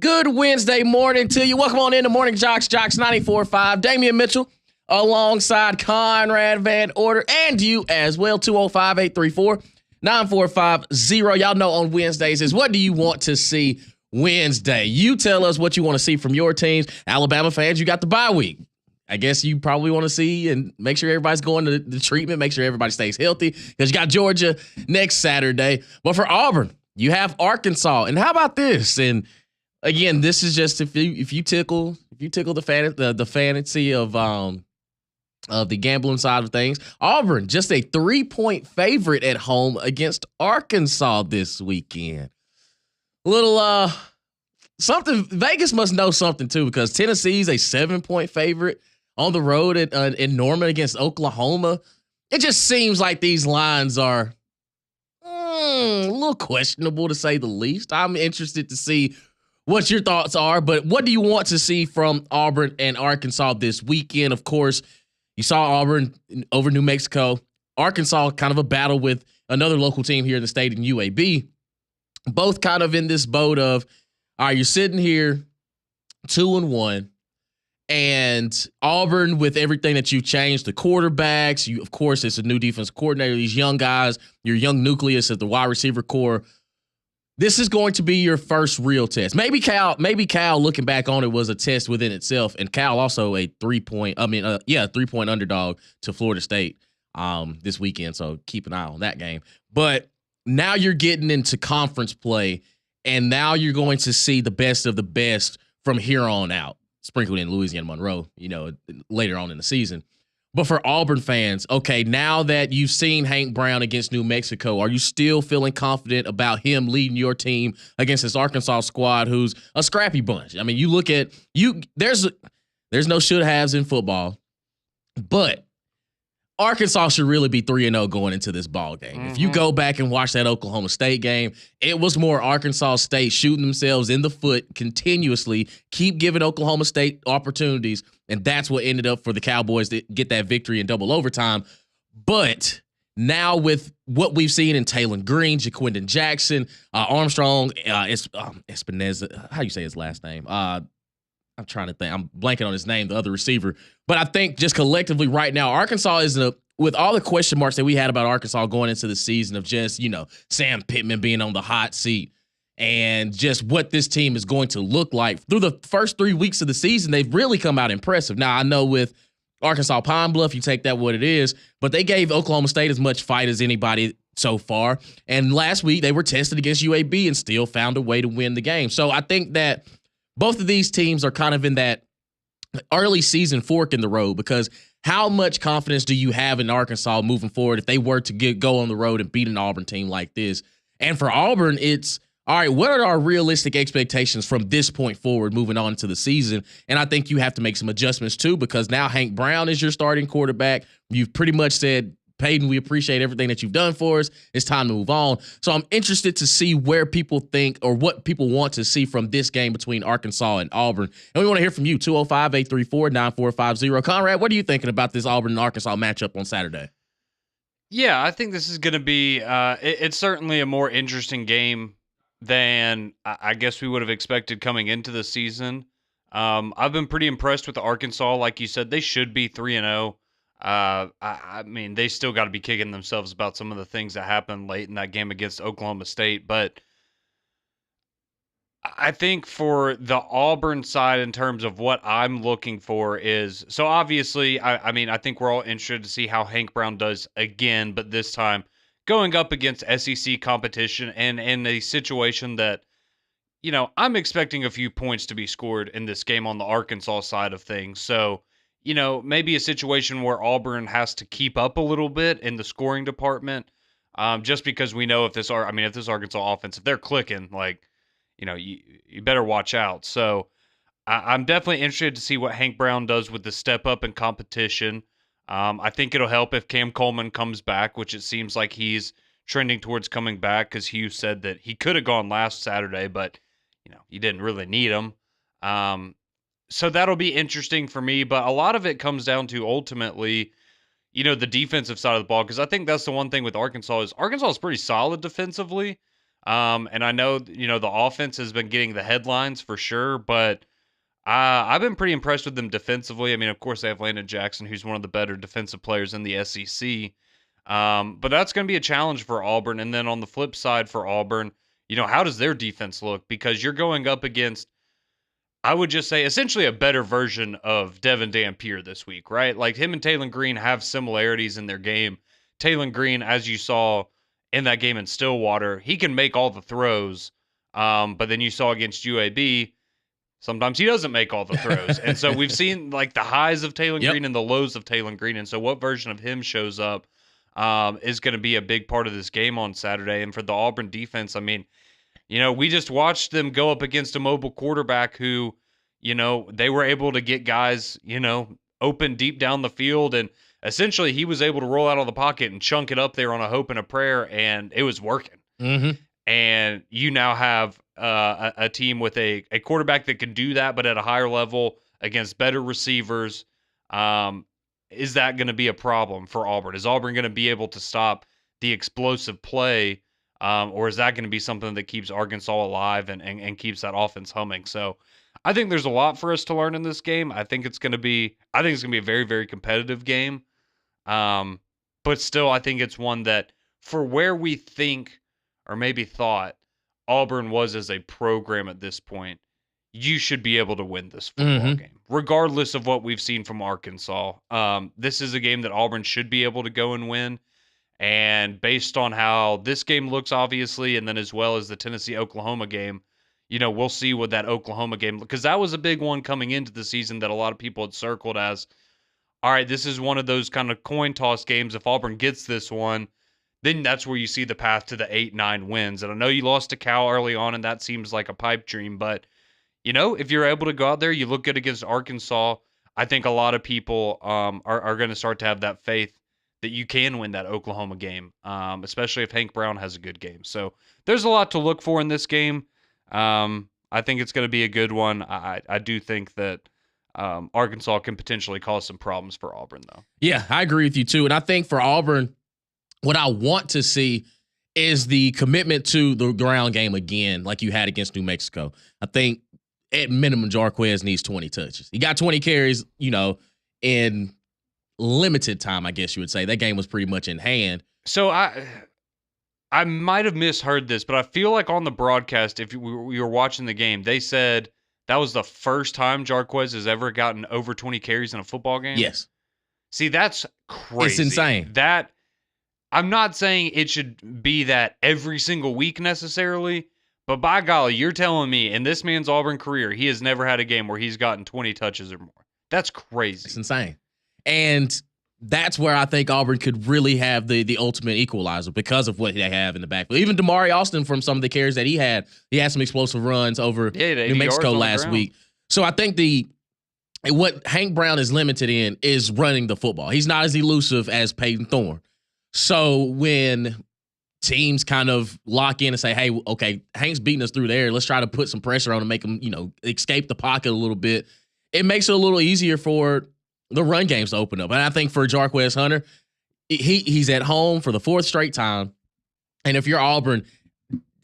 Good Wednesday morning to you. Welcome on into Morning JOX, JOX 94.5. Damian Mitchell alongside Conrad Van Order and you as well, 205-834-9450. Y'all know on Wednesdays is what do you want to see Wednesday? You tell us what you want to see from your teams. Alabama fans, you got the bye week. I guess you probably want to see and make sure everybody's going to the treatment, make sure everybody stays healthy because you got Georgia next Saturday. But for Auburn, you have Arkansas. And how about this? And again, this is just if you tickle the fantasy of the gambling side of things. Auburn just a 3-point favorite at home against Arkansas this weekend. A little something. Vegas must know something too because Tennessee's a 7-point favorite on the road in Norman against Oklahoma. It just seems like these lines are a little questionable to say the least. I'm interested to see what your thoughts are, but what do you want to see from Auburn and Arkansas this weekend? Of course, you saw Auburn over New Mexico. Arkansas, kind of a battle with another local team here in the state in UAB. Both kind of in this boat of, all right, you're sitting here 2-1, and Auburn with everything that you've changed, the quarterbacks, of course, it's a new defense coordinator, these young guys, your young nucleus at the wide receiver core. This is going to be your first real test. Maybe Cal, looking back on it, was a test within itself. And Cal also a 3-point underdog to Florida State this weekend. So keep an eye on that game. But now you're getting into conference play, and now you're going to see the best of the best from here on out, sprinkled in Louisiana Monroe, later on in the season. But for Auburn fans, okay, now that you've seen Hank Brown against New Mexico, are you still feeling confident about him leading your team against this Arkansas squad who's a scrappy bunch? I mean, you look at there's no should-haves in football, but Arkansas should really be 3-0 going into this ball game. Mm-hmm. If you go back and watch that Oklahoma State game, it was more Arkansas State shooting themselves in the foot continuously, keep giving Oklahoma State opportunities, and that's what ended up for the Cowboys to get that victory in double overtime. But now with what we've seen in Taylon Green, Jaquindon Jackson, Armstrong, Espinez, how you say his last name? I'm trying to think. I'm blanking on his name, the other receiver. But I think just collectively right now, Arkansas is with all the question marks that we had about Arkansas going into the season of just, Sam Pittman being on the hot seat and just what this team is going to look like. Through the first 3 weeks of the season, they've really come out impressive. Now, I know with Arkansas Pine Bluff, you take that what it is, but they gave Oklahoma State as much fight as anybody so far. And last week, they were tested against UAB and still found a way to win the game. So I think that both of these teams are kind of in that early season fork in the road because how much confidence do you have in Arkansas moving forward if they were to go on the road and beat an Auburn team like this? And for Auburn, it's, all right, what are our realistic expectations from this point forward moving on to the season? And I think you have to make some adjustments too because now Hank Brown is your starting quarterback. You've pretty much said, Peyton, we appreciate everything that you've done for us. It's time to move on. So I'm interested to see where people think or what people want to see from this game between Arkansas and Auburn. And we want to hear from you, 205-834-9450. Conrad, what are you thinking about this Auburn and Arkansas matchup on Saturday? Yeah, I think this is going to be it's certainly a more interesting game than I guess we would have expected coming into the season. I've been pretty impressed with Arkansas. Like you said, they should be 3-0. I mean, they still got to be kicking themselves about some of the things that happened late in that game against Oklahoma State. But I think for the Auburn side, in terms of what I'm looking for is, so obviously, I think we're all interested to see how Hank Brown does again, but this time going up against SEC competition and in a situation that, I'm expecting a few points to be scored in this game on the Arkansas side of things. So, maybe a situation where Auburn has to keep up a little bit in the scoring department, just because we know if this Arkansas offense, if they're clicking, you better watch out. So I'm definitely interested to see what Hank Brown does with the step up in competition. I think it'll help if Cam Coleman comes back, which it seems like he's trending towards coming back because Hugh said that he could have gone last Saturday, but, you didn't really need him. So that'll be interesting for me, but a lot of it comes down to ultimately, the defensive side of the ball, because I think that's the one thing with Arkansas is pretty solid defensively. And I know, the offense has been getting the headlines for sure, but I've been pretty impressed with them defensively. I mean, of course, they have Landon Jackson, who's one of the better defensive players in the SEC. But that's going to be a challenge for Auburn. And then on the flip side for Auburn, how does their defense look? Because you're going up against, I would just say, essentially a better version of Devin Dampier this week, right? Like him and Taylon Green have similarities in their game. Taylon Green, as you saw in that game in Stillwater, he can make all the throws. But then you saw against UAB, sometimes he doesn't make all the throws. And so we've seen like the highs of Taylon Green and the lows of Taylon Green. And so what version of him shows up is going to be a big part of this game on Saturday. And for the Auburn defense, I mean, we just watched them go up against a mobile quarterback who, they were able to get guys, open deep down the field. And essentially he was able to roll out of the pocket and chunk it up there on a hope and a prayer. And it was working. Mm-hmm. And you now have a team with a quarterback that can do that, but at a higher level against better receivers. Is that going to be a problem for Auburn? Is Auburn going to be able to stop the explosive play? Or is that going to be something that keeps Arkansas alive and keeps that offense humming? So I think there's a lot for us to learn in this game. I think it's going to be a very, very competitive game. But still, I think it's one that for where we think or maybe thought Auburn was as a program at this point, you should be able to win this football game, regardless of what we've seen from Arkansas. This is a game that Auburn should be able to go and win. And based on how this game looks, obviously, and then as well as the Tennessee-Oklahoma game, we'll see what that Oklahoma game, because that was a big one coming into the season that a lot of people had circled as, all right, this is one of those kind of coin toss games. If Auburn gets this one, then that's where you see the path to the 8-9 wins. And I know you lost to Cal early on, and that seems like a pipe dream. But, if you're able to go out there, you look good against Arkansas, I think a lot of people are going to start to have that faith that you can win that Oklahoma game, especially if Hank Brown has a good game. So there's a lot to look for in this game. I think it's going to be a good one. I do think that Arkansas can potentially cause some problems for Auburn, though. Yeah, I agree with you, too. And I think for Auburn, what I want to see is the commitment to the ground game again, like you had against New Mexico. I think at minimum, Jarquez needs 20 touches. He got 20 carries, in limited time, I guess you would say. That game was pretty much in hand. So I might have misheard this, but I feel like on the broadcast, if we were watching the game, they said that was the first time Jarquez has ever gotten over 20 carries in a football game. Yes. See, that's crazy. It's insane. I'm not saying it should be that every single week necessarily, but by golly, you're telling me in this man's Auburn career, he has never had a game where he's gotten 20 touches or more. That's crazy. It's insane. And that's where I think Auburn could really have the ultimate equalizer because of what they have in the backfield. Even Damari Austin, from some of the carries that he had some explosive runs over New Mexico last week. So I think what Hank Brown is limited in is running the football. He's not as elusive as Peyton Thorne. So when teams kind of lock in and say, hey, okay, Hank's beating us through there, let's try to put some pressure on him, make him, escape the pocket a little bit. It makes it a little easier for the run games to open up. And I think for Jarquez Hunter, he's at home for the fourth straight time. And if you're Auburn,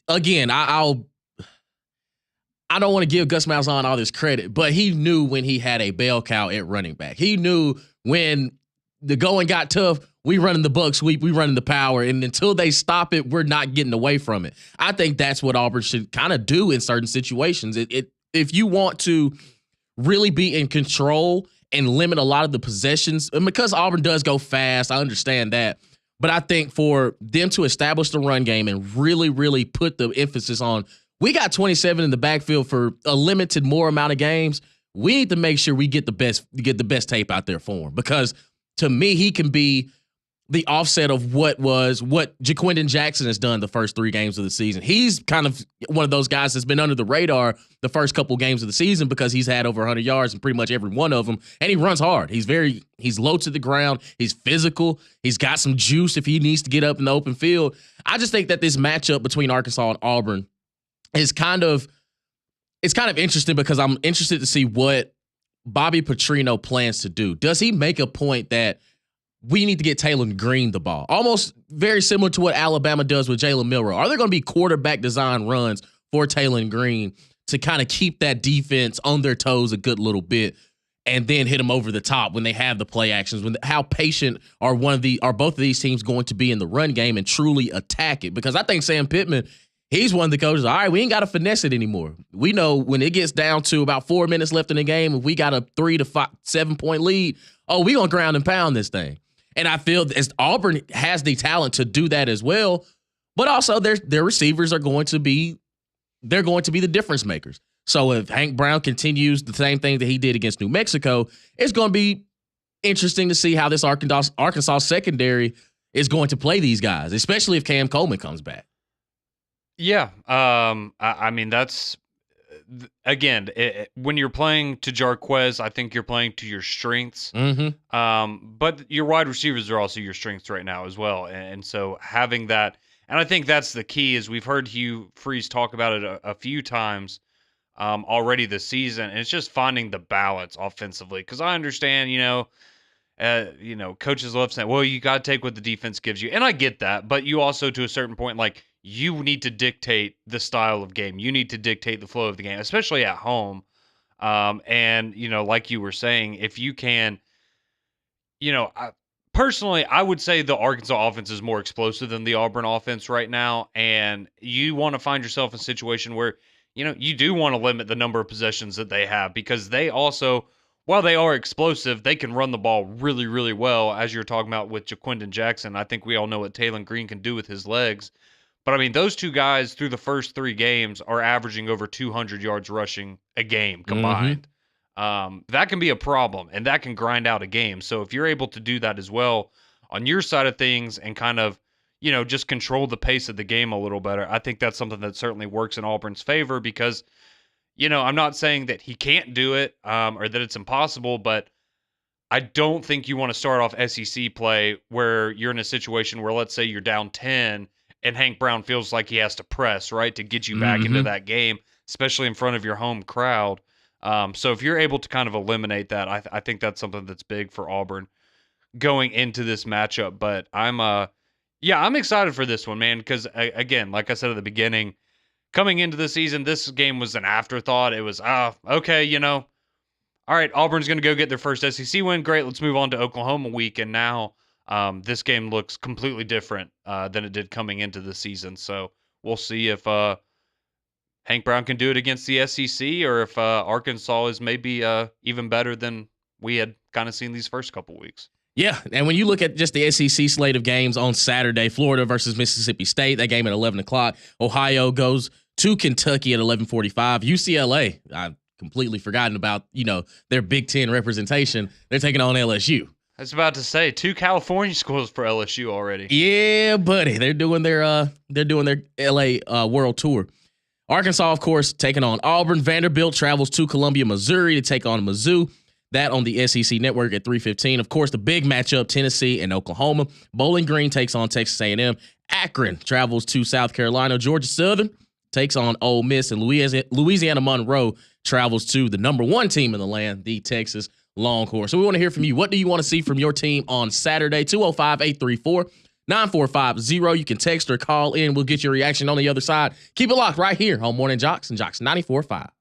again, I don't want to give Gus Malzahn all this credit, but he knew when he had a bell cow at running back. He knew when the going got tough, we running the buck sweep, we running the power, and until they stop it, we're not getting away from it. I think that's what Auburn should kind of do in certain situations. If you want to really be in control and limit a lot of the possessions, and because Auburn does go fast, I understand that. But I think for them to establish the run game and really, really put the emphasis on, we got 27 in the backfield for a limited more amount of games. We need to make sure we get the best tape out there for him, because to me, he can be the offset of what Jaquindon Jackson has done the first 3 games of the season. He's kind of one of those guys that's been under the radar the first couple games of the season because he's had over 100 yards in pretty much every one of them, and he runs hard. He's low to the ground. He's physical. He's got some juice if he needs to get up in the open field. I just think that this matchup between Arkansas and Auburn is kind of interesting because I'm interested to see what Bobby Petrino plans to do. Does he make a point that we need to get Taylor Green the ball. Almost very similar to what Alabama does with Jalen Milroe. Are there going to be quarterback design runs for Taylor Green to kind of keep that defense on their toes a good little bit and then hit them over the top when they have the play actions? How patient are both of these teams going to be in the run game and truly attack it? Because I think Sam Pittman, he's one of the coaches. All right, we ain't got to finesse it anymore. We know when it gets down to about 4 minutes left in the game, if we got a 3 to 7 point lead, we gonna ground and pound this thing. And I feel as Auburn has the talent to do that as well, but also their receivers are going to be the difference makers. So if Hank Brown continues the same thing that he did against New Mexico, it's going to be interesting to see how this Arkansas secondary is going to play these guys, especially if Cam Coleman comes back. Yeah, I mean that's again when you're playing to Jarquez, I think you're playing to your strengths. But your wide receivers are also your strengths right now as well, and so having that, and I think that's the key. Is we've heard Hugh Freeze talk about it a few times already this season, and it's just finding the balance offensively. Because I understand, coaches love saying, well, you got to take what the defense gives you. And I get that. But you also, to a certain point, like, you need to dictate the style of game. You need to dictate the flow of the game, especially at home. And, like you were saying, if you can, personally, I would say the Arkansas offense is more explosive than the Auburn offense right now. And you want to find yourself in a situation where, you do want to limit the number of possessions that they have, because they also, while they are explosive, they can run the ball really, really well, as you're talking about with Jaquindon Jackson. I think we all know what Taylor Green can do with his legs. But, I mean, those two guys through the first 3 games are averaging over 200 yards rushing a game combined. That can be a problem, and that can grind out a game. So if you're able to do that as well on your side of things and kind of, just control the pace of the game a little better, I think that's something that certainly works in Auburn's favor, because I'm not saying that he can't do it or that it's impossible, but I don't think you want to start off SEC play where you're in a situation where, let's say, you're down 10 and Hank Brown feels like he has to press, right, to get you back into that game, especially in front of your home crowd. So if you're able to kind of eliminate that, I think that's something that's big for Auburn going into this matchup. But I'm excited for this one, man, because, again, like I said at the beginning, coming into the season, this game was an afterthought. It was, okay, all right, Auburn's going to go get their first SEC win. Great, let's move on to Oklahoma week. And now this game looks completely different than it did coming into the season. So we'll see if Hank Brown can do it against the SEC, or if Arkansas is maybe even better than we had kind of seen these first couple weeks. Yeah, and when you look at just the SEC slate of games on Saturday, Florida versus Mississippi State, that game at 11 o'clock. Ohio goes to Kentucky at 11:45. UCLA, I've completely forgotten about, their Big Ten representation. They're taking on LSU. I was about to say 2 California schools for LSU already. Yeah, buddy, they're doing their LA World Tour. Arkansas, of course, taking on Auburn. Vanderbilt travels to Columbia, Missouri to take on Mizzou. That on the SEC Network at 3:15. Of course, the big matchup, Tennessee and Oklahoma. Bowling Green takes on Texas A&M. Akron travels to South Carolina. Georgia Southern takes on Ole Miss. And Louisiana Monroe travels to the number 1 team in the land, the Texas Longhorns. So we want to hear from you. What do you want to see from your team on Saturday? 205-834-9450. You can text or call in. We'll get your reaction on the other side. Keep it locked right here on Morning JOX and JOX 94.5.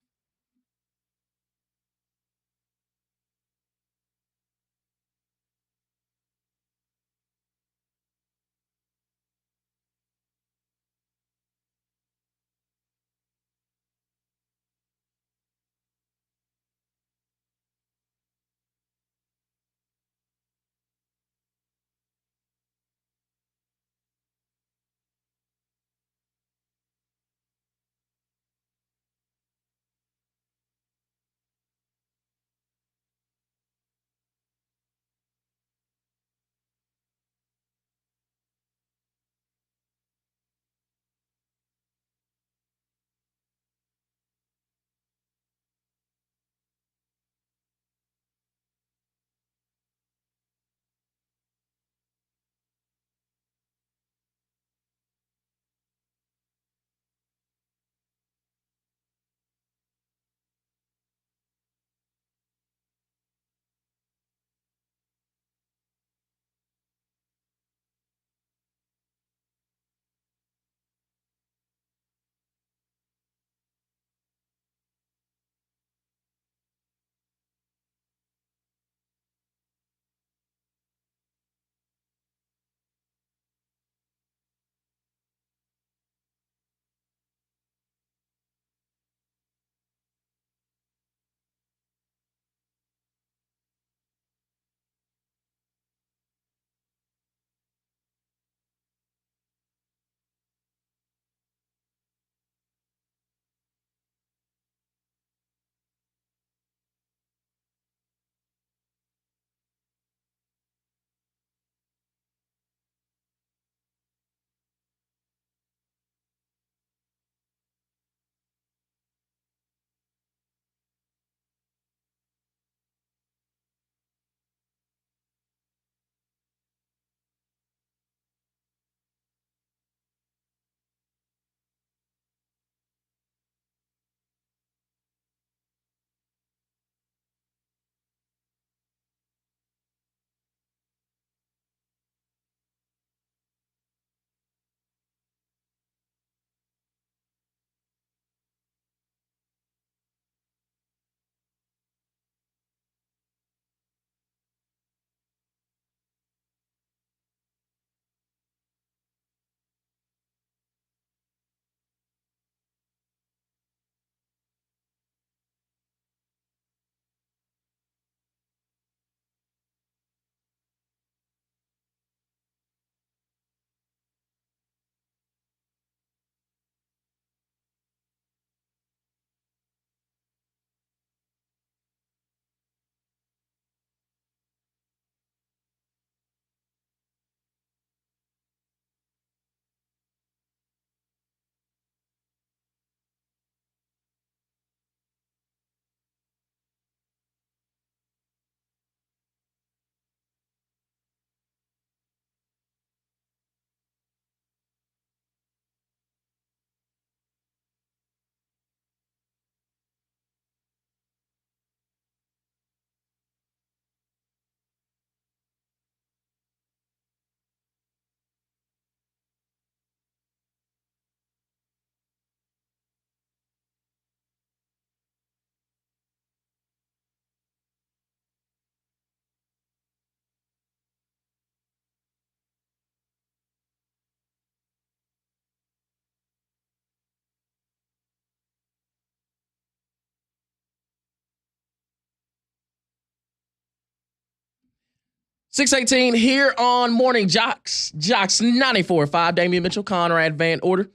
618 here on Morning JOX. JOX 94.5, Damian Mitchell, Conrad Van Order.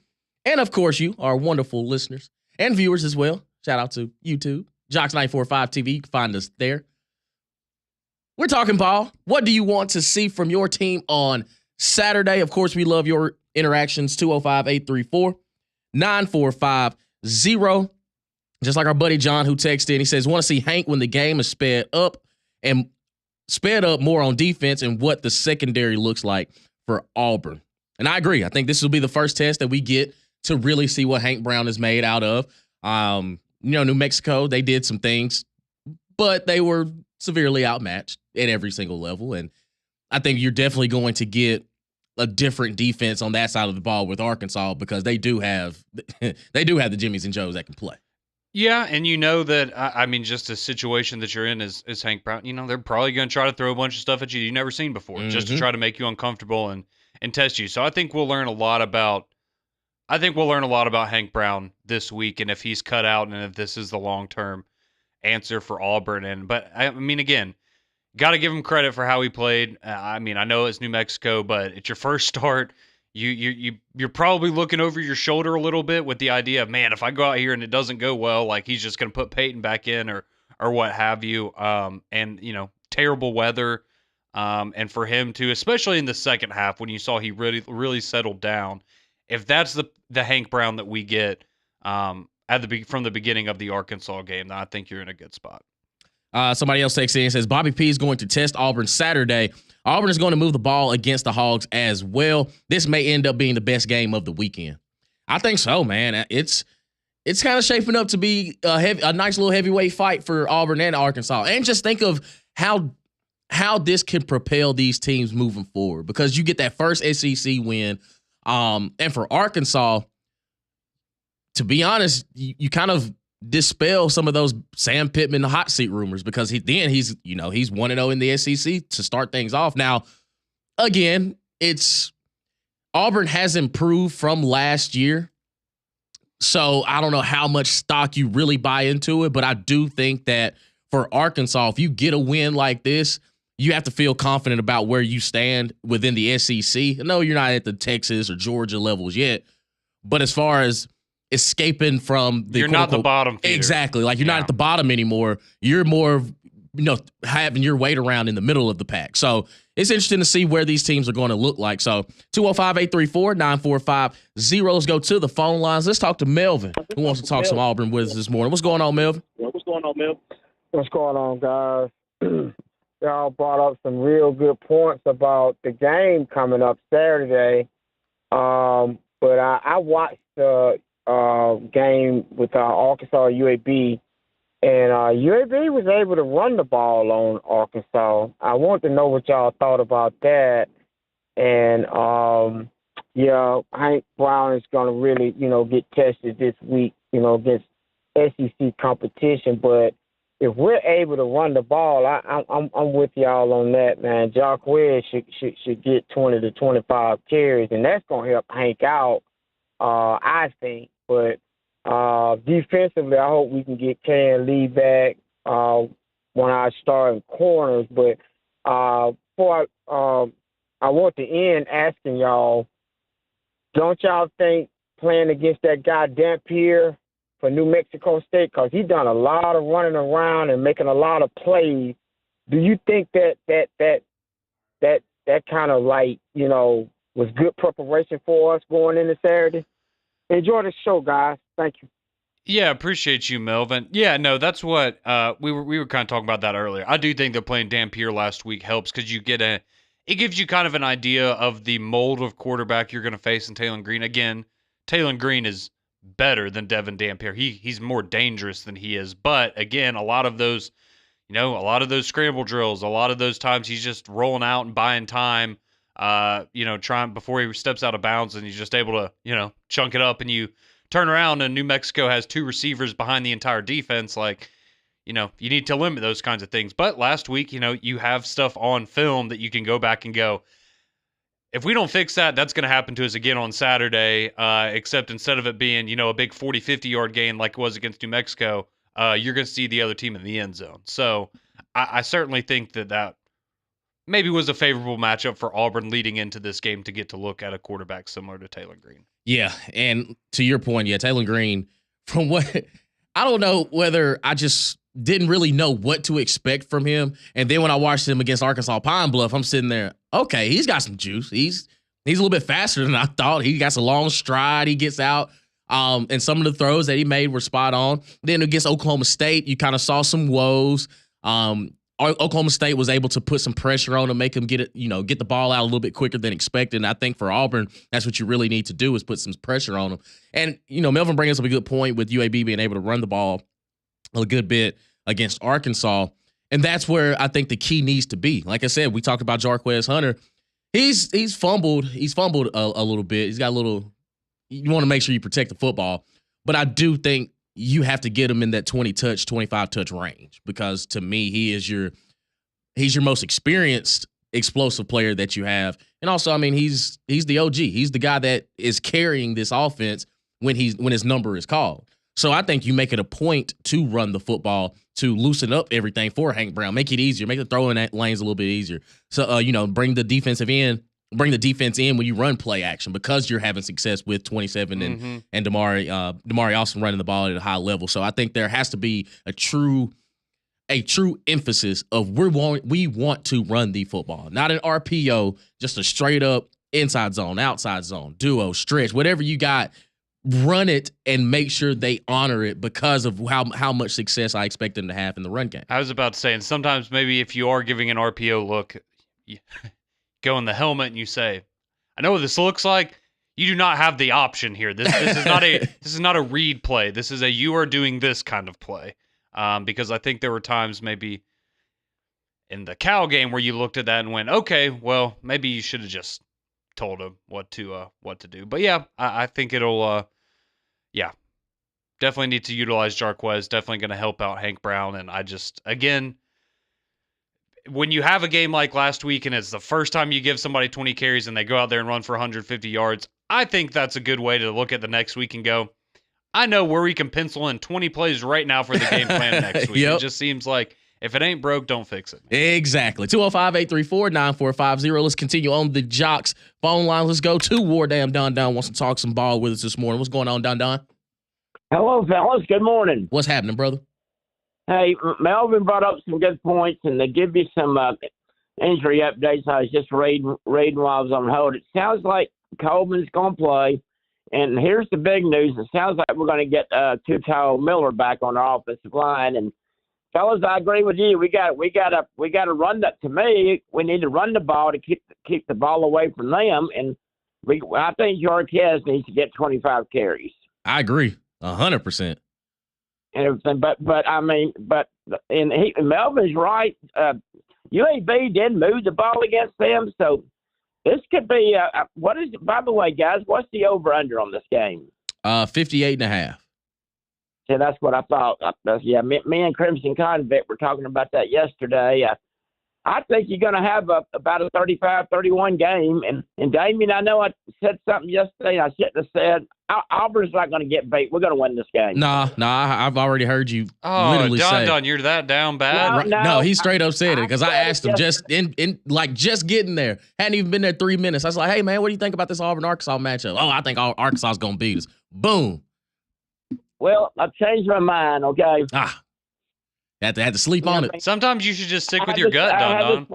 And of course, you, our wonderful listeners and viewers as well. Shout out to YouTube. JOX 94.5 TV. You can find us there. We're talking ball. What do you want to see from your team on Saturday? Of course, we love your interactions. 205-834-9450. Just like our buddy John who texted in. He says, want to see Hank when the game is sped up more on defense and what the secondary looks like for Auburn. And I agree. I think this will be the first test that we get to really see what Hank Brown is made out of. New Mexico, they did some things, but they were severely outmatched at every single level. And I think you're definitely going to get a different defense on that side of the ball with Arkansas because they do have the Jimmies and Joes that can play. Yeah, and you know that, just a situation that you're in is Hank Brown. They're probably going to try to throw a bunch of stuff at you you've never seen before just to try to make you uncomfortable and test you. So I think we'll learn a lot about Hank Brown this week and if he's cut out and if this is the long-term answer for Auburn. But again, got to give him credit for how he played. I know it's New Mexico, but it's your first start. You're probably looking over your shoulder a little bit with the idea of, man, if I go out here and it doesn't go well, like he's just going to put Peyton back in or what have you. Terrible weather. And for him to, especially in the second half when you saw he really, really settled down, if that's the Hank Brown that we get from the beginning of the Arkansas game, then I think you're in a good spot. Somebody else texts in and says, Bobby P is going to test Auburn Saturday. Auburn is going to move the ball against the Hogs as well. This may end up being the best game of the weekend. I think so, man. It's kind of shaping up to be a nice little heavyweight fight for Auburn and Arkansas. And just think of how this can propel these teams moving forward because you get that first SEC win. And for Arkansas, to be honest, you kind of dispel some of those Sam Pittman hot seat rumors because he's 1-0 in the SEC to start things off. Now, again, Auburn has improved from last year. So I don't know how much stock you really buy into it, but I do think that for Arkansas, if you get a win like this, you have to feel confident about where you stand within the SEC. No, you're not at the Texas or Georgia levels yet, but as far as escaping from the you're not the bottom feeder. Exactly. Like you're not at the bottom anymore. You're more, having your weight around in the middle of the pack. So it's interesting to see where these teams are going to look like. So 205-834-9450. Let's go to the phone lines. Let's talk to Melvin, who wants to talk some Auburn with us this morning. What's going on, Melvin? What's going on, guys? Y'all brought up some real good points about the game coming up Saturday. But I watched the game with Arkansas UAB, and UAB was able to run the ball on Arkansas. I want to know what y'all thought about that. And Hank Brown is going to really, get tested this week, against SEC competition. But if we're able to run the ball, I'm with y'all on that, man. Jock Webb should get 20 to 25 carries, and that's going to help Hank out, I think. But defensively, I hope we can get Can Lee back when I start in corners. But before I want to end asking y'all, don't y'all think playing against that guy Dampier for New Mexico State, because he's done a lot of running around and making a lot of plays, do you think that kind of was good preparation for us going into Saturday? Enjoy the show, guys. Thank you. Yeah, appreciate you, Melvin. Yeah, no, that's what we were kind of talking about that earlier. I do think that playing Dampier last week helps because it gives you kind of an idea of the mold of quarterback you're going to face in Taylor Green. Again, Taylor Green is better than Devin Dampier. He's more dangerous than he is. But again, a lot of those scramble drills, a lot of those times he's just rolling out and buying time. Trying before he steps out of bounds, and he's just able to, chunk it up, and you turn around and New Mexico has two receivers behind the entire defense. You need to limit those kinds of things. But last week, you have stuff on film that you can go back and go, if we don't fix that, that's going to happen to us again on Saturday, except instead of it being, a big 40, 50-yard gain like it was against New Mexico, you're going to see the other team in the end zone. So I certainly think that maybe was a favorable matchup for Auburn leading into this game to get to look at a quarterback similar to Taylor Green. Yeah, and to your point, yeah, Taylor Green, from what I don't know whether I just didn't really know what to expect from him. And then when I watched him against Arkansas Pine Bluff, I'm sitting there, okay, he's got some juice. He's a little bit faster than I thought. He got some long stride. He gets out. And some of the throws that he made were spot on. Then against Oklahoma State, you kind of saw some woes. Oklahoma State was able to put some pressure on him, make him get the ball out a little bit quicker than expected. And I think for Auburn, that's what you really need to do is put some pressure on him. And, Melvin brings up a good point with UAB being able to run the ball a good bit against Arkansas. And that's where I think the key needs to be. Like I said, we talked about Jarquez Hunter. He's fumbled. He's fumbled a little bit. He's got a little, you want to make sure you protect the football. But I do think you have to get him in that 20-touch, 25-touch range because to me, he's your most experienced explosive player that you have. And also, I mean, he's the OG. He's the guy that is carrying this offense when his number is called. So I think you make it a point to run the football, to loosen up everything for Hank Brown, make it easier, make the throwing lanes a little bit easier. So, bring the defense in when you run play action because you're having success with 27 and Damari Austin running the ball at a high level. So I think there has to be a true emphasis of we want to run the football, not an RPO, just a straight up inside zone, outside zone, duo, stretch, whatever you got. Run it and make sure they honor it because of how much success I expect them to have in the run game. I was about to say, and sometimes maybe if you are giving an RPO look, you go in the helmet and you say, I know what this looks like. You do not have the option here. This is not a read play. This is a you are doing this kind of play. Because I think there were times maybe in the Cal game where you looked at that and went, okay, well, maybe you should have just told him what to do. But yeah, I think it'll definitely need to utilize Jarquez. Definitely going to help out Hank Brown. And I just, again, when you have a game like last week and it's the first time you give somebody 20 carries and they go out there and run for 150 yards, I think that's a good way to look at the next week and go, I know where we can pencil in 20 plays right now for the game plan next week. Yep. It just seems like if it ain't broke, don't fix it. Exactly. 205-834-9450. Let's continue on the Jocks phone line. Let's go to Wardam. Don wants to talk some ball with us this morning. What's going on, Don? Hello, fellas. Good morning. What's happening, brother? Hey, Melvin brought up some good points, and they give you some injury updates. I was just reading while I was on hold. It sounds like Coleman's going to play. And here's the big news. It sounds like we're going to get Tutal Miller back on our offensive line. And fellas, I agree with you. We got to run that. To me, we need to run the ball to keep the ball away from them. And I think Jarquez needs to get 25 carries. I agree, 100%. And everything, and Melvin's right. UAB did move the ball against them, so. This could be what is? By the way, guys, what's the over/under on this game? 58.5. Yeah, that's what I thought. Me and Crimson Convict were talking about that yesterday. I think you're going to have about a 35-31 game. And Damien, I know I said something yesterday, and I shouldn't have said. Auburn's not going to get beat. We're going to win this game. Nah, I've already heard you literally say. Don, you're that down bad? No, he straight up said it because I asked him just just getting there. Hadn't even been there 3 minutes. I was like, hey, man, what do you think about this Auburn-Arkansas matchup? Oh, I think Arkansas is going to beat us. Boom. Well, I've changed my mind, okay? Had to sleep on it. Sometimes you should just stick with your gut, Don.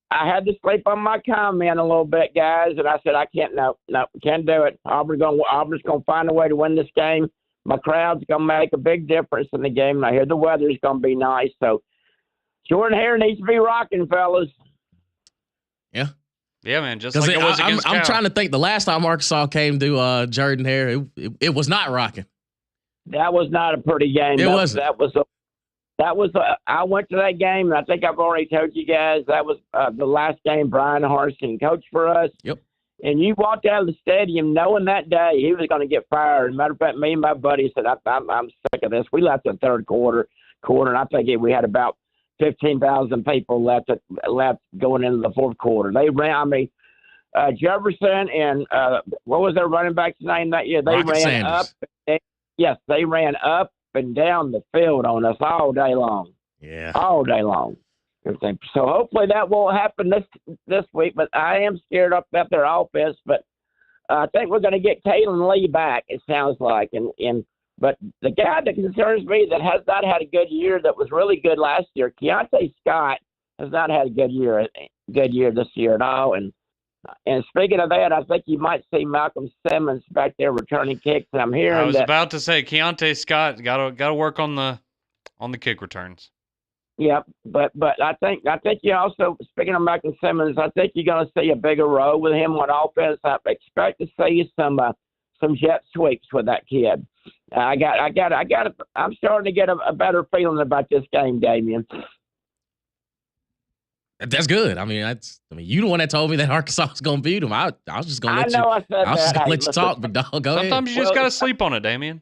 I had to sleep on my comment a little bit, guys, and I said I can't do it. Auburn's gonna find a way to win this game. My crowd's gonna make a big difference in the game. And I hear the weather's gonna be nice, so Jordan Hare needs to be rocking, fellas. Yeah, man. Just like it was against Cal. I'm trying to think. The last time Arkansas came to Jordan Hare, it was not rocking. That was not a pretty game. It wasn't. I went to that game, and I think I've already told you guys that was the last game Brian Harsin coached for us. Yep. And you walked out of the stadium knowing that day he was going to get fired. As a matter of fact, me and my buddy said, I'm sick of this. We left the third quarter, and I think we had about 15,000 people left going into the fourth quarter. They ran, Jefferson and what was their running back's name that year? They Rocket ran Sanders. They ran up and down the field on us all day long. Yeah. All day long. everything. So hopefully that won't happen this week. But I am scared up about their offense. But I think we're going to get Kalen Lee back. It sounds like, but the guy that concerns me that has not had a good year that was really good last year, Keontae Scott, has not had a good year this year at all. And speaking of that, I think you might see Malcolm Simmons back there returning kicks. And I'm hearing I was that. about to say Keontae Scott got to work on the kick returns. Yep, but I think you also, speaking of Malcolm Simmons, I think you're going to see a bigger role with him on offense. I expect to see some jet sweeps with that kid. I'm starting to get a better feeling about this game, Damian. That's good. I mean, you the one that told me that Arkansas was going to beat them. I was just going to let you. I said I was just that. going to let you talk, but dog, go Sometimes ahead. you just got to sleep on it, Damien.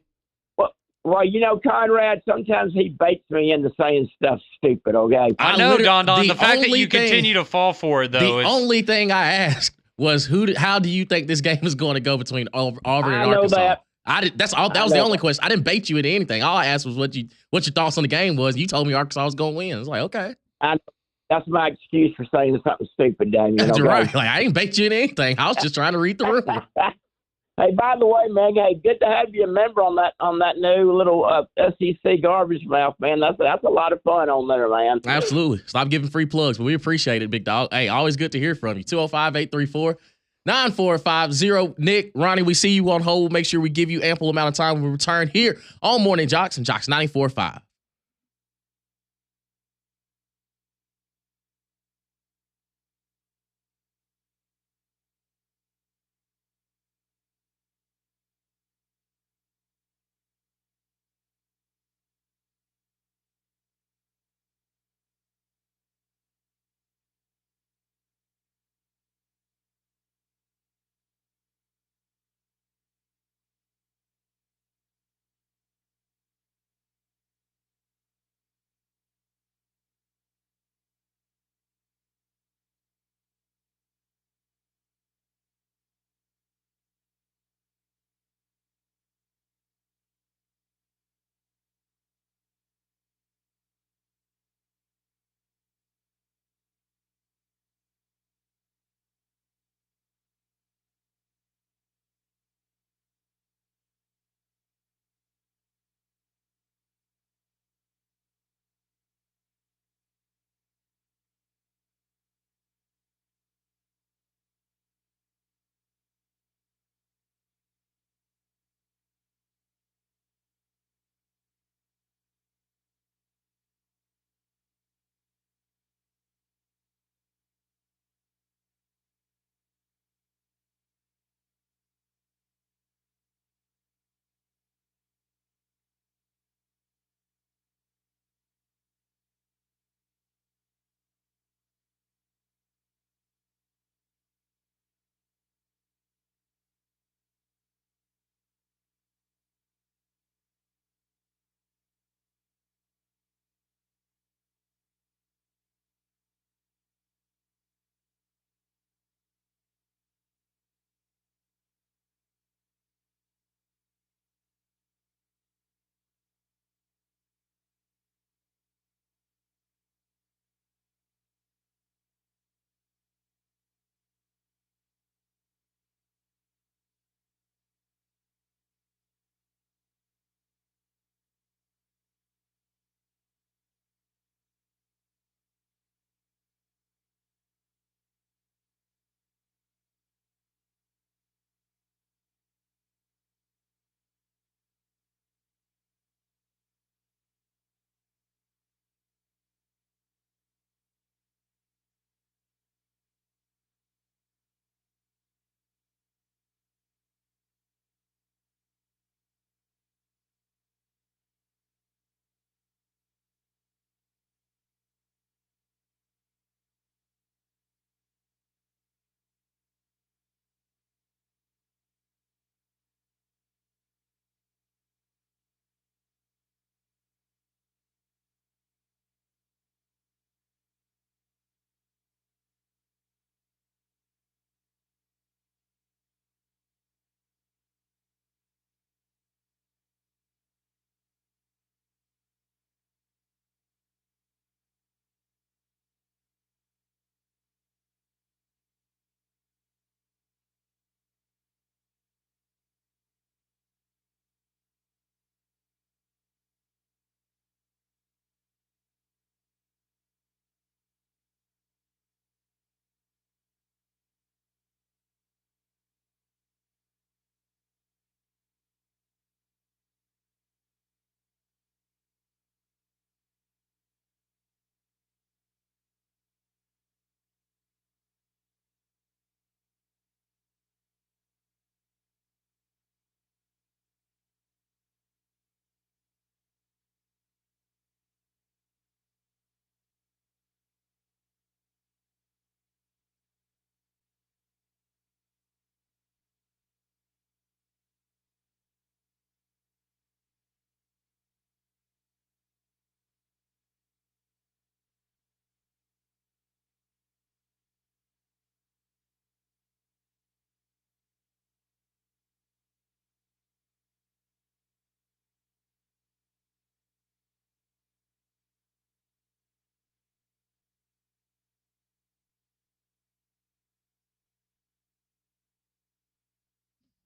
Well, Conrad, sometimes he baits me into saying stuff stupid, okay? I know, Don. The fact that you continue to fall for it, though. The only thing I asked was, how do you think this game is going to go between Auburn and Arkansas? That. That was the only question. I didn't bait you into anything. All I asked was what your thoughts on the game was. You told me Arkansas was going to win. I was like, okay. That's my excuse for saying something stupid, Damian. That's okay? right. Like, I ain't bait you into anything. I was just trying to read the room. Hey, by the way, man, good to have you a member on that new little SEC garbage mouth, man. That's a lot of fun on there, man. Absolutely. Stop giving free plugs, but we appreciate it, big dog. Hey, always good to hear from you. 205-834-9450. Nick, Ronnie, we see you on hold. Make sure we give you ample amount of time when we return here on Morning JOX and JOX 94.5.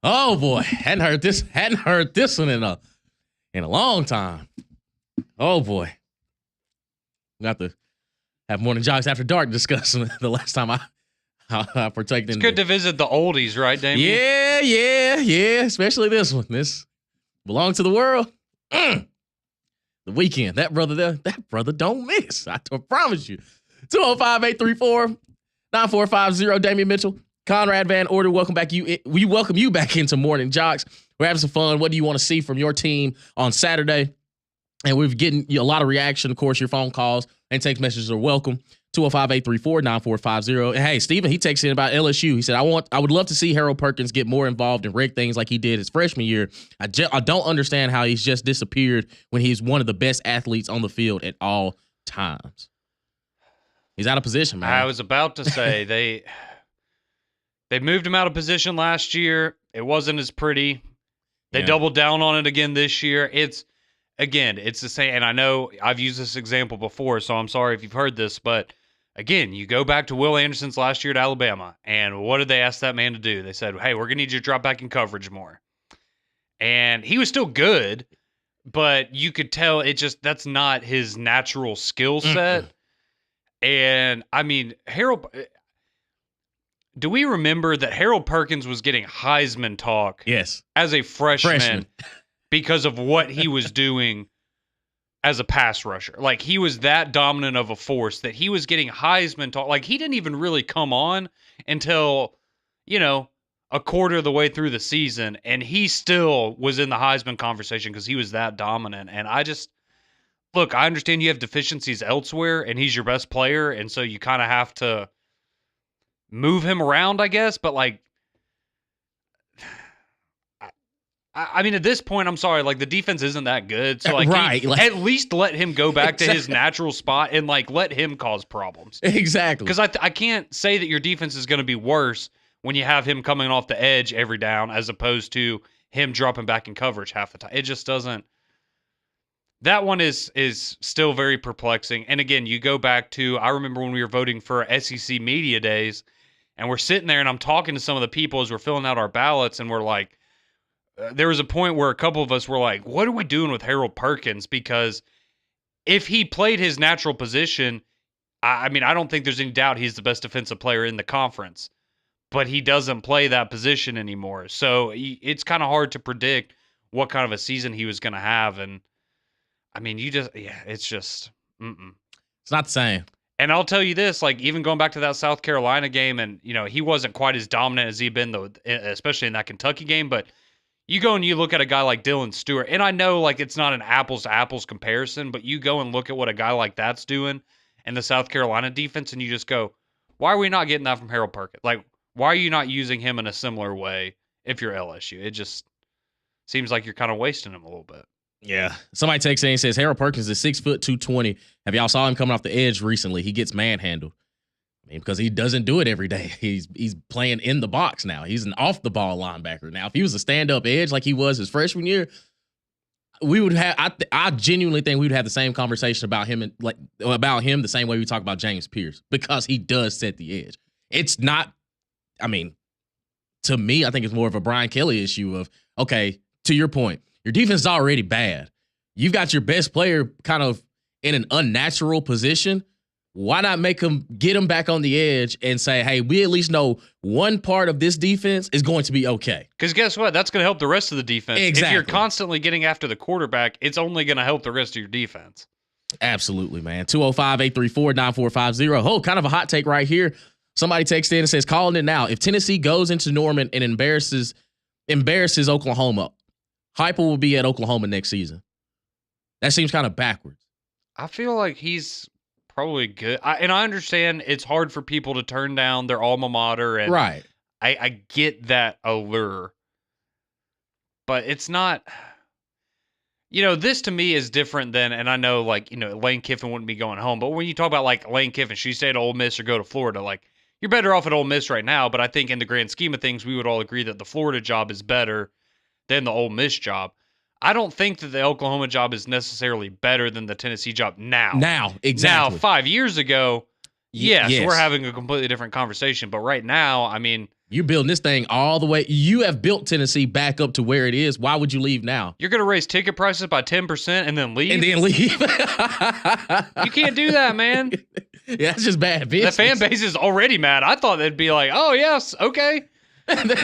Oh boy, hadn't heard this one in a long time. Oh boy, we have to have Morning JOX After Dark discussing the last time I partaked in. It's good to visit the oldies, right, Damien? Yeah. Especially this one. This belongs to the world. The weekend. That brother don't miss. I promise you. 205-834-9450. Damian Mitchell, Conrad Van Order. We welcome you back into Morning JOX. We're having some fun. What do you want to see from your team on Saturday? And we're getting a lot of reaction. Of course, your phone calls and text messages are welcome. 205-834-9450. And hey, Steven, he texted in about LSU. He said, I would love to see Harold Perkins get more involved and rig things like he did his freshman year. I don't understand how he's just disappeared when he's one of the best athletes on the field at all times. He's out of position, man. I was about to say they moved him out of position last year. It wasn't as pretty. They doubled down on it again this year. It's the same. And I know I've used this example before, so I'm sorry if you've heard this, but again, you go back to Will Anderson's last year at Alabama, and what did they ask that man to do? They said, hey, we're going to need you to drop back in coverage more. And he was still good, but you could tell that's not his natural skill set. And I mean, do we remember that Harold Perkins was getting Heisman talk? Yes. As a freshman. Because of what he was doing as a pass rusher. Like, he was that dominant of a force that he was getting Heisman talk. Like, he didn't even really come on until, a quarter of the way through the season, and he still was in the Heisman conversation because he was that dominant. And I understand you have deficiencies elsewhere, and he's your best player, and so you kind of have to move him around, I guess. But, I mean, at this point, I'm sorry, the defense isn't that good. So, at least let him go back to his natural spot and, let him cause problems. Exactly. Because I can't say that your defense is going to be worse when you have him coming off the edge every down as opposed to him dropping back in coverage half the time. It just doesn't. That one is still very perplexing. And, again, you go back to, I remember when we were voting for SEC Media Days, and we're sitting there, and I'm talking to some of the people as we're filling out our ballots, and we're like, there was a point where a couple of us were like, what are we doing with Harold Perkins? Because if he played his natural position, I mean, I don't think there's any doubt he's the best defensive player in the conference, but he doesn't play that position anymore. So it's kind of hard to predict what kind of a season he was going to have. And I mean, it's just, It's not the same. And I'll tell you this, even going back to that South Carolina game, and, he wasn't quite as dominant as he'd been, though, especially in that Kentucky game, but you go and you look at a guy like Dylan Stewart, and I know it's not an apples-to-apples comparison, but you go and look at what a guy like that's doing in the South Carolina defense, and you just go, why are we not getting that from Harold Perkins? Why are you not using him in a similar way if you're LSU? It just seems like you're kind of wasting him a little bit. Yeah. Somebody takes in and says, Harold Perkins is 6 foot 220. Have y'all saw him coming off the edge recently? He gets manhandled. I mean, because he doesn't do it every day. He's playing in the box now. He's an off-the-ball linebacker. Now, if he was a stand-up edge like he was his freshman year, we would have. I genuinely think we would have the same conversation about him the same way we talk about James Pierce, because he does set the edge. It's not. I mean, to me, I think it's more of a Brian Kelly issue of, okay, to your point, your defense is already bad. You've got your best player kind of in an unnatural position. Why not get him back on the edge and say, hey, we at least know one part of this defense is going to be okay? Because guess what? That's going to help the rest of the defense. Exactly. If you're constantly getting after the quarterback, it's only going to help the rest of your defense. Absolutely, man. 205-834-9450. Oh, kind of a hot take right here. Somebody texted in and says, calling it now. If Tennessee goes into Norman and embarrasses Oklahoma, Heupel will be at Oklahoma next season. That seems kind of backwards. I feel like he's probably good. I understand it's hard for people to turn down their alma mater. And right. I get that allure. But it's not... this to me is different than, and I know, Lane Kiffin wouldn't be going home, but when you talk about, Lane Kiffin, should he stay at Ole Miss or go to Florida? You're better off at Ole Miss right now, but I think in the grand scheme of things, we would all agree that the Florida job is better than the Ole Miss job. I don't think that the Oklahoma job is necessarily better than the Tennessee job now. Now, exactly. Now, 5 years ago, yes, yes, we're having a completely different conversation. But right now, I mean, You're building this thing all the way. You have built Tennessee back up to where it is. Why would you leave now? You're going to raise ticket prices by 10% and then leave? And then leave. You can't do that, man. Yeah, that's just bad business. The fan base is already mad. I thought they'd be like, oh, yes, okay.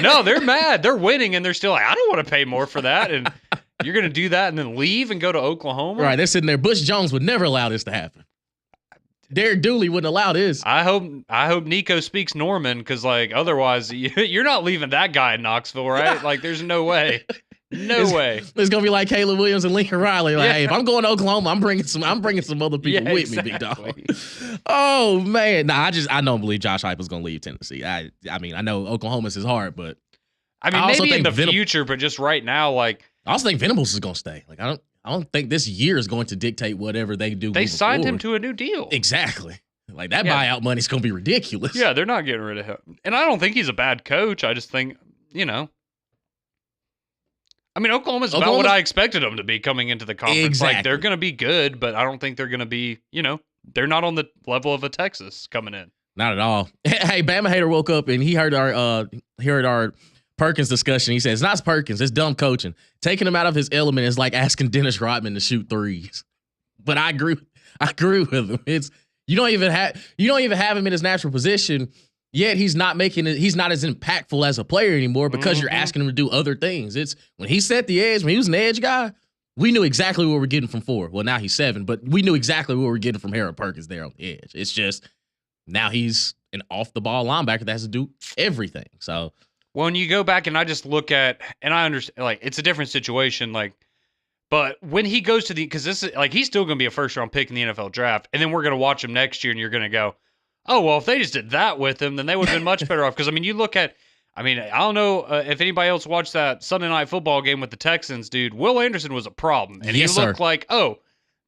No, they're mad. They're winning, and they're still like, I don't want to pay more for that. And you're going to do that and then leave and go to Oklahoma? Right, they're sitting there. Butch Jones would never allow this to happen. Derek Dooley wouldn't allow this. I hope Nico speaks Norman, because like otherwise you're not leaving that guy in Knoxville, right? Like there's no way. No way. It's gonna be like Caleb Williams and Lincoln Riley. Like, hey, if I'm going to Oklahoma, I'm bringing some other people with me, big dog. Oh man, I don't believe Josh Heupel's gonna leave Tennessee. I mean, I know Oklahoma's his heart, but maybe in the future, but just right now, like I also think Venables is gonna stay. Like I don't think this year is going to dictate whatever they do. They signed him to a new deal. Exactly. Like that buyout money's going to be ridiculous. Yeah, they're not getting rid of him. And I don't think he's a bad coach. I just think, Oklahoma's about what I expected them to be coming into the conference. Exactly. Like they're going to be good, but I don't think they're going to be, they're not on the level of a Texas coming in. Not at all. Hey, Bama Hater woke up and he heard our Perkins discussion. He says, it's not Perkins, it's dumb coaching. Taking him out of his element is like asking Dennis Rodman to shoot threes. But I agree with him. It's you don't even have him in his natural position, yet he's not as impactful as a player anymore because you're asking him to do other things. It's when he set the edge, when he was an edge guy, we knew exactly what we're getting from 4. Well, now he's 7, but we knew exactly what we're getting from Harold Perkins there on the edge. It's just now he's an off the ball linebacker that has to do everything. So when you go back and I just look at, and I understand, like, it's a different situation, like, but when he goes to because this is, like, he's still going to be a first-round pick in the NFL draft, and then we're going to watch him next year, and you're going to go, oh, well, if they just did that with him, then they would have been much better off. Because, you look at, I don't know if anybody else watched that Sunday Night Football game with the Texans, dude. Will Anderson was a problem, and he looked like, oh,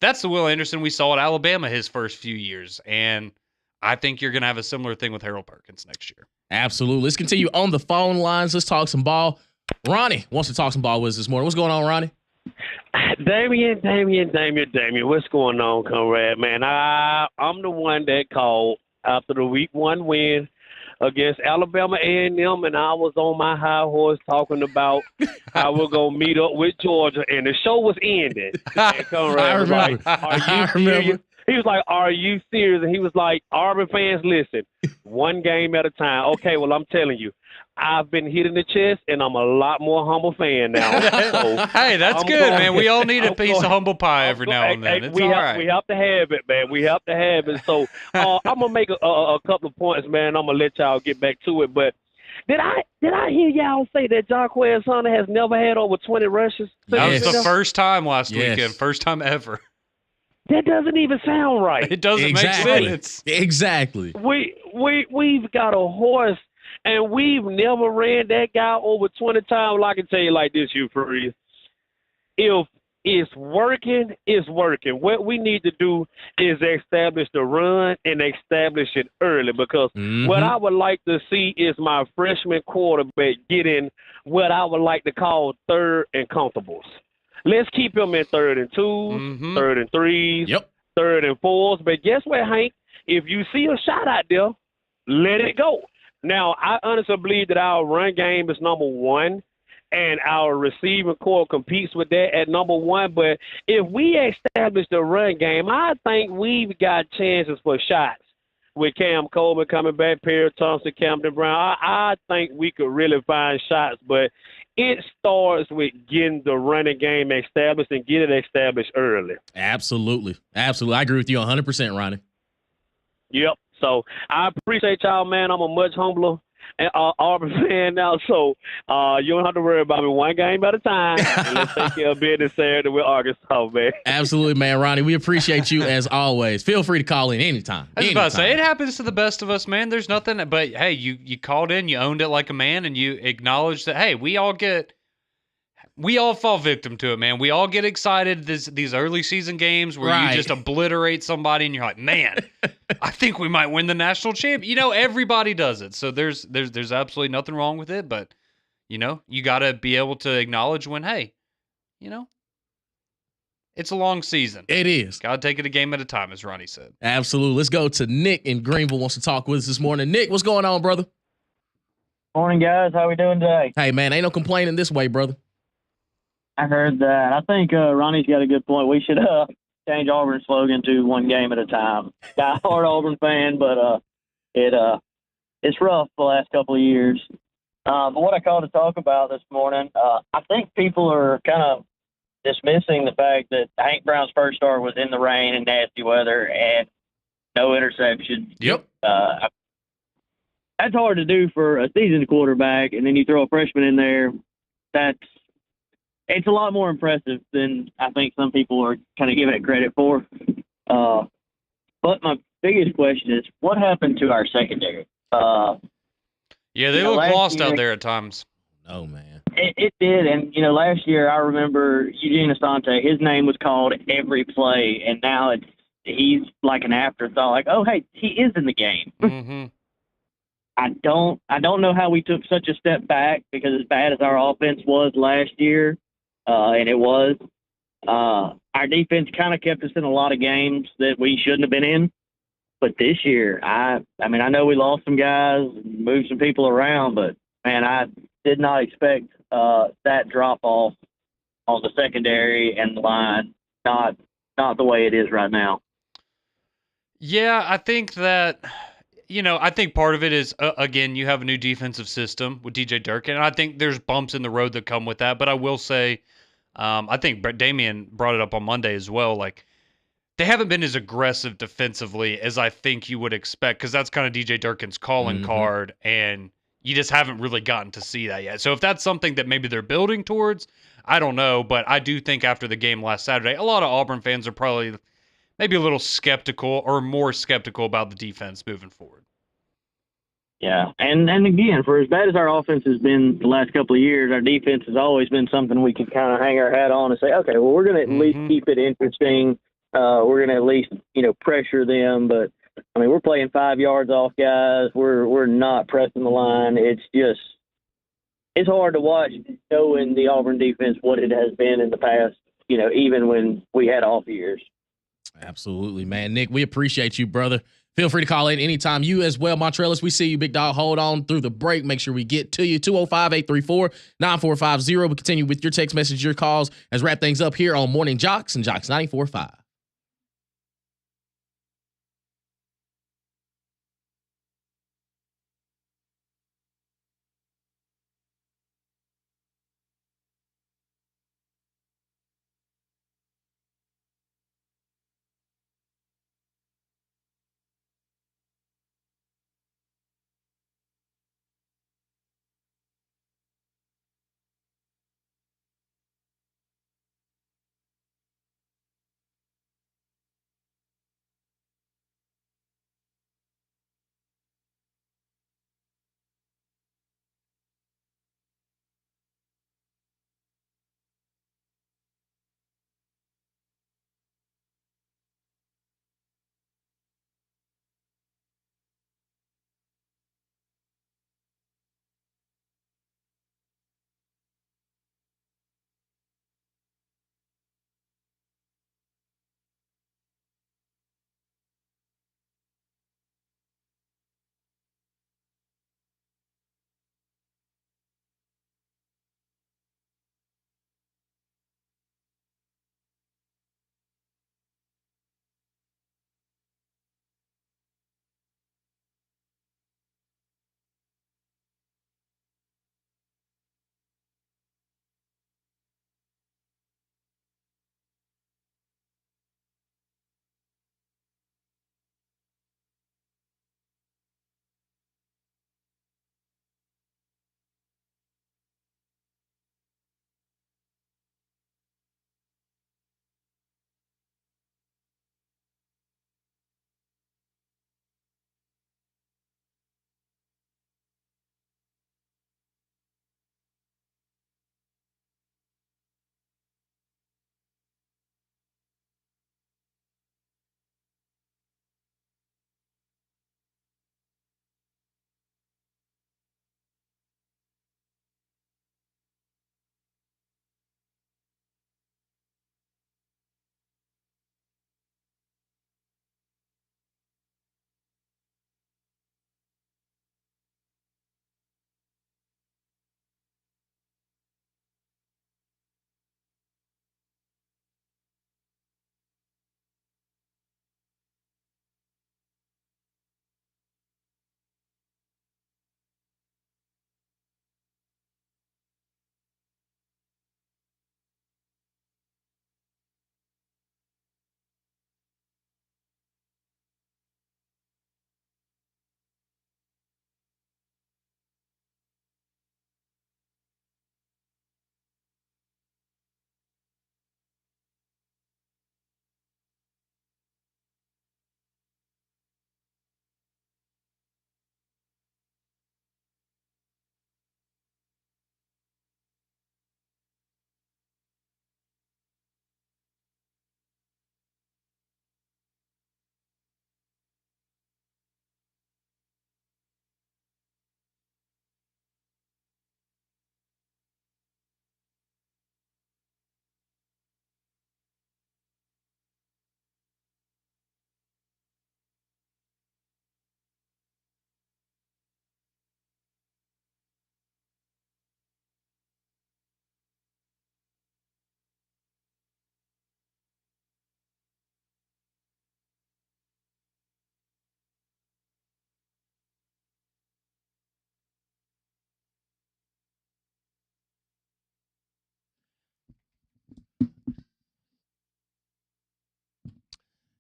that's the Will Anderson we saw at Alabama his first few years, and I think you're going to have a similar thing with Harold Perkins next year. Absolutely. Let's continue on the phone lines. Let's talk some ball. Ronnie wants to talk some ball with us this morning. What's going on, Ronnie? Damian, what's going on, comrade? Man, I'm the one that called after the week 1 win against Alabama A&M, and I was on my high horse talking about how we're going to meet up with Georgia, and the show was ending. And comrade I was remember. like, are you serious? He was like, are you serious? And he was like, Auburn fans, listen, one game at a time. Okay, well, I'm telling you, I've been hit in the chest, and I'm a lot more humble fan now. So hey, that's good, man. We all need a piece of humble pie every now and then. It's all right. We have to have it, man. We have to have it. So I'm going to make a couple of points, man. I'm going to let y'all get back to it. But did I hear y'all say that Jarquez Hunter has never had over 20 rushes? That was the first time last weekend. First time ever. That doesn't even sound right. It doesn't make sense. Exactly. We've got a horse, and we've never ran that guy over 20 times. Well, I can tell you like this, Hugh Freeze. If it's working, it's working. What we need to do is establish the run and establish it early, because what I would like to see is my freshman quarterback getting what I would like to call third and comfortables. Let's keep him in 3rd and 2s, 3rd and 3s, 3rd and 4s. But guess what, Hank? If you see a shot out there, let it go. Now, I honestly believe that our run game is number 1, and our receiving core competes with that at number 1. But if we establish the run game, I think we've got chances for shots. With Cam Coleman coming back, Perry Thompson, Camden Brown, I think we could really find shots. But it starts with getting the running game established and get it established early. Absolutely. I agree with you 100%, Ronnie. Yep. So I appreciate y'all, man. I'm a much humbler Auburn fan now, so you don't have to worry about me one game at a time. And let's take care of business Saturday with Arkansas, man. Absolutely, man. Ronnie, we appreciate you as always. Feel free to call in anytime. I was about to say, it happens to the best of us, man. There's nothing, but hey, you called in, you owned it like a man, and you acknowledged that, hey, we all fall victim to it, man. We all get excited these early season games where you just obliterate somebody and you're like, man, I think we might win the national champion. Everybody does it. So there's absolutely nothing wrong with it, but you got to be able to acknowledge when, hey, it's a long season. It is. Got to take it a game at a time, as Ronnie said. Absolutely. Let's go to Nick in Greenville wants to talk with us this morning. Nick, what's going on, brother? Morning, guys. How we doing today? Hey, man, ain't no complaining this way, brother. I heard that. I think Ronnie's got a good point. We should change Auburn's slogan to one game at a time. Die hard Auburn fan, but it's rough the last couple of years. But what I called to talk about this morning, I think people are kind of dismissing the fact that Hank Brown's first start was in the rain and nasty weather and no interception. Yep. That's hard to do for a seasoned quarterback, and then you throw a freshman in there. It's a lot more impressive than I think some people are kind of giving it credit for. But my biggest question is, what happened to our secondary? Yeah, they look lost out there at times. Oh, man. It did, and last year I remember Eugene Asante. His name was called every play, and now he's like an afterthought. Like, oh, hey, he is in the game. Mm-hmm. I don't know how we took such a step back, because as bad as our offense was last year, and it was, our defense kind of kept us in a lot of games that we shouldn't have been in. But this year, I mean, I know we lost some guys, moved some people around, but man, I did not expect that drop off on the secondary and the line. Not the way it is right now. Yeah, I think that. I think part of it is, again, you have a new defensive system with DJ Durkin, and I think there's bumps in the road that come with that. But I will say, I think Damian brought it up on Monday as well. Like, they haven't been as aggressive defensively as I think you would expect, because that's kind of DJ Durkin's calling card, and you just haven't really gotten to see that yet. So if that's something that maybe they're building towards, I don't know. But I do think after the game last Saturday, a lot of Auburn fans are probably maybe a little skeptical, or more skeptical, about the defense moving forward. Yeah, and again, for as bad as our offense has been the last couple of years, our defense has always been something we can kind of hang our hat on and say, okay, well, we're going to at least keep it interesting. We're going to at least, pressure them. But, I mean, we're playing 5 yards off guys. We're not pressing the line. It's hard to watch knowing the Auburn defense, what it has been in the past, even when we had off years. Absolutely, man. Nick, we appreciate you, brother. Feel free to call in anytime. You as well, Montrellis. We see you, big dog. Hold on through the break. Make sure we get to you. 205-834-9450. We continue with your text message, your calls, as wrap things up here on Morning JOX and JOX 94.5.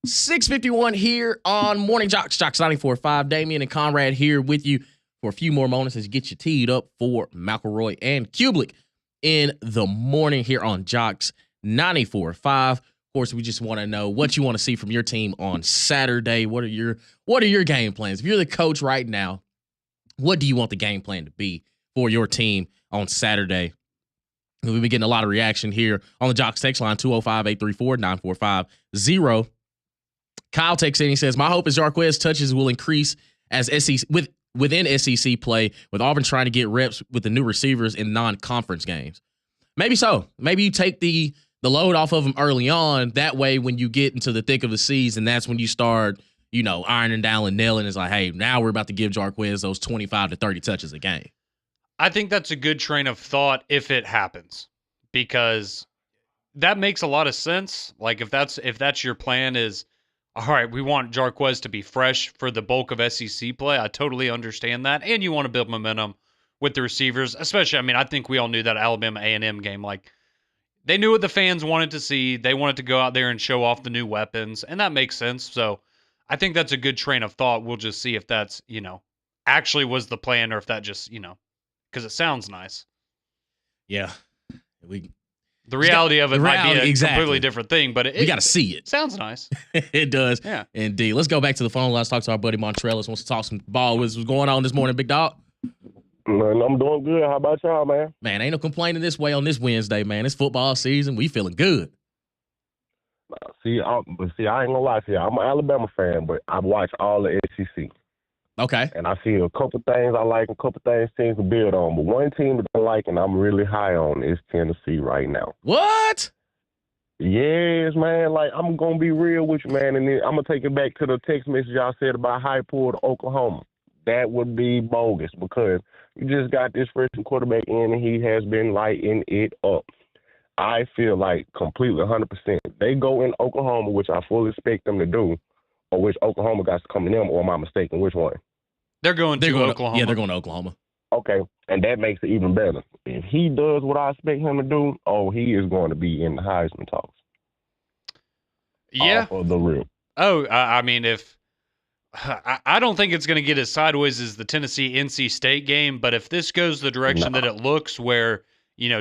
6:51 here on Morning JOX, JOX 94.5. Damian and Conrad here with you for a few more moments as you get you teed up for McElroy and Kublik in the morning here on JOX 94.5. Of course, we just want to know what you want to see from your team on Saturday. What are your game plans? If you're the coach right now, what do you want the game plan to be for your team on Saturday? We've been getting a lot of reaction here on the JOX text line, 205-834-9450. Kyle texts in, he says, my hope is Jarquez touches will increase as within SEC play, with Auburn trying to get reps with the new receivers in non-conference games. Maybe so. Maybe you take the load off of them early on. That way, when you get into the thick of the season, that's when you start, ironing down and nailing. It's like, hey, now we're about to give Jarquez those 25 to 30 touches a game. I think that's a good train of thought if it happens, because that makes a lot of sense. Like if that's your plan is, all right, we want Jarquez to be fresh for the bulk of SEC play. I totally understand that. And you want to build momentum with the receivers, especially, I think we all knew that Alabama A&M game, like they knew what the fans wanted to see. They wanted to go out there and show off the new weapons, and that makes sense. So I think that's a good train of thought. We'll just see if that's, actually was the plan, or if that just, because it sounds nice. Yeah. The reality of it might be a exactly. completely different thing, but we got to see it. Sounds nice. It does. Yeah. Indeed. Let's go back to the phone. Let's talk to our buddy Montrellis. Wants to talk some ball. What's going on this morning, big dog? Man, I'm doing good. How about y'all, man? Man, ain't no complaining this way on this Wednesday, man. It's football season. We feeling good. See, I ain't gonna lie to you. I'm an Alabama fan, but I watch all the SEC. Okay. And I see a couple things I like, a couple things teams to build on. But one team that I like and I'm really high on is Tennessee right now. What? Yes, man. Like, I'm going to be real with you, man. And then I'm going to take it back to the text message y'all said about high pull to Oklahoma. That would be bogus because you just got this freshman quarterback in and he has been lighting it up. I feel like completely 100%. They go in Oklahoma, which I fully expect them to do, or which Oklahoma got to come to them, or am I mistaken? Which one? They're going to Oklahoma. Yeah, they're going to Oklahoma. Okay, and that makes it even better. If he does what I expect him to do, he is going to be in the Heisman talks. Yeah. For the real. Oh, if I don't think it's going to get as sideways as the Tennessee-NC State game, but if this goes the direction that it looks, where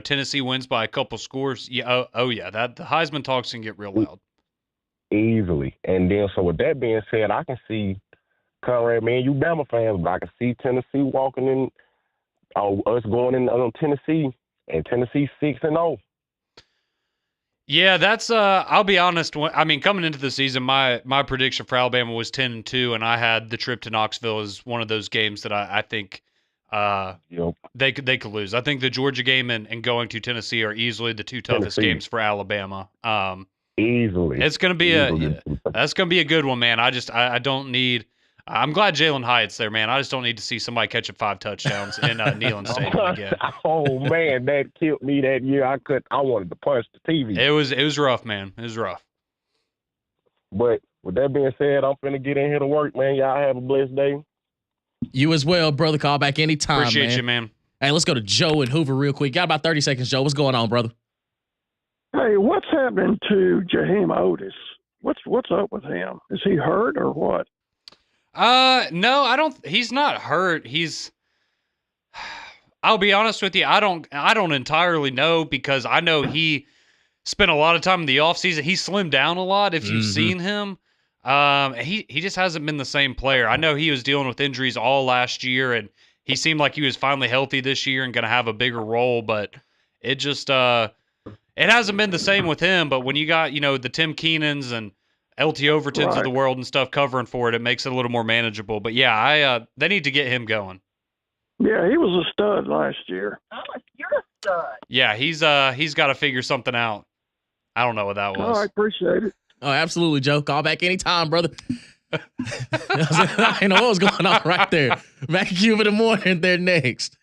Tennessee wins by a couple scores, yeah, that the Heisman talks can get real loud. Easily. And then, so with that being said, I can see, Conrad, man, you Bama fans, but I can see Tennessee walking in, us going in on Tennessee, and Tennessee 6-0. Yeah, that's, I'll be honest, coming into the season, my prediction for Alabama was 10-2, and I had the trip to Knoxville as one of those games that I think they could lose. I think the Georgia game and going to Tennessee are easily the two toughest games for Alabama. Easily. It's going to be that's going to be a good one, man. I don't need. I'm glad Jalen Hyatt's there, man. I just don't need to see somebody catching 5 touchdowns in Neyland Stadium again. Oh man, that killed me that year. I wanted to punch the TV. It was rough, man. It was rough. But with that being said, I'm finna get in here to work, man. Y'all have a blessed day. You as well, brother. Call back anytime. Appreciate you, man. Hey, let's go to Joe in Hoover real quick. Got about 30 seconds, Joe. What's going on, brother? Hey, what's happening to Jaheim Otis? What's up with him? Is he hurt or what? No, I don't. He's not hurt. I'll be honest with you. I don't entirely know, because I know he spent a lot of time in the offseason. He slimmed down a lot. If you've seen him, he just hasn't been the same player. I know he was dealing with injuries all last year, and he seemed like he was finally healthy this year and going to have a bigger role, but it just, it hasn't been the same with him. But when you got, the Tim Keenans and LT Overtons of the world and stuff covering for it, it makes it a little more manageable. But yeah, they need to get him going. Yeah, he was a stud last year. Oh, you're a stud. Yeah, he's got to figure something out. I don't know what that was. Oh, I appreciate it. Oh, absolutely, Joe. Call back anytime, brother. I know what was going on right there. Mac Cube in the morning, they're next.